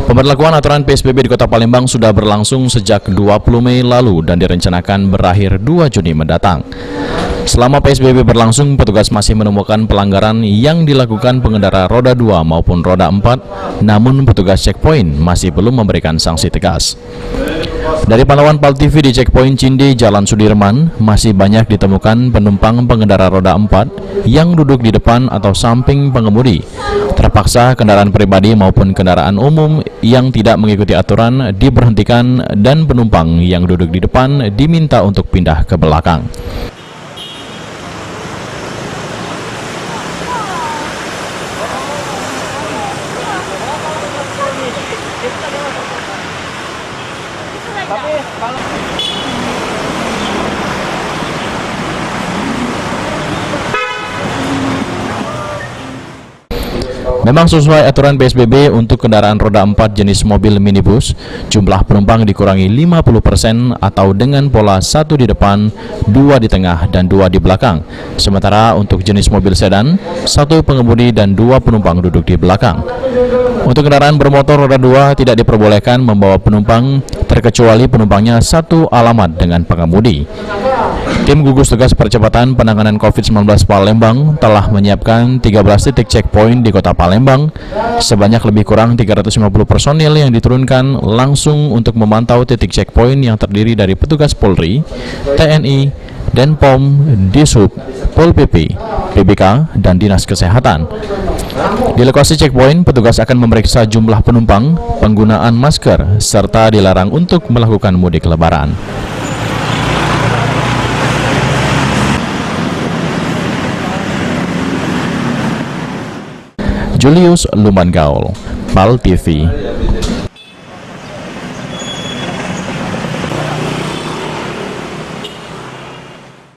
Pemberlakuan aturan PSBB di Kota Palembang sudah berlangsung sejak 20 Mei lalu dan direncanakan berakhir 2 Juni mendatang. Selama PSBB berlangsung, petugas masih menemukan pelanggaran yang dilakukan pengendara roda 2 maupun roda 4, namun petugas checkpoint masih belum memberikan sanksi tegas. Dari pantauan PAL TV di checkpoint Cinde, Jalan Sudirman, masih banyak ditemukan penumpang pengendara roda 4 yang duduk di depan atau samping pengemudi. Terpaksa kendaraan pribadi maupun kendaraan umum yang tidak mengikuti aturan diberhentikan dan penumpang yang duduk di depan diminta untuk pindah ke belakang. Memang sesuai aturan PSBB untuk kendaraan roda 4 jenis mobil minibus, jumlah penumpang dikurangi 50% atau dengan pola 1 di depan, 2 di tengah, dan 2 di belakang. Sementara untuk jenis mobil sedan, 1 pengemudi dan 2 penumpang duduk di belakang. Untuk kendaraan bermotor roda 2 tidak diperbolehkan membawa penumpang terkecuali penumpangnya satu alamat dengan pengemudi. Tim gugus tugas percepatan penanganan COVID-19 Palembang telah menyiapkan 13 titik checkpoint di Kota Palembang. Sebanyak lebih kurang 350 personil yang diturunkan langsung untuk memantau titik checkpoint yang terdiri dari petugas Polri, TNI, Denpom, Dishub, Pol PP, PBK, dan Dinas Kesehatan. Di lokasi checkpoint, petugas akan memeriksa jumlah penumpang, penggunaan masker, serta dilarang untuk melakukan mudik lebaran. Julius Lumangaol, PAL TV.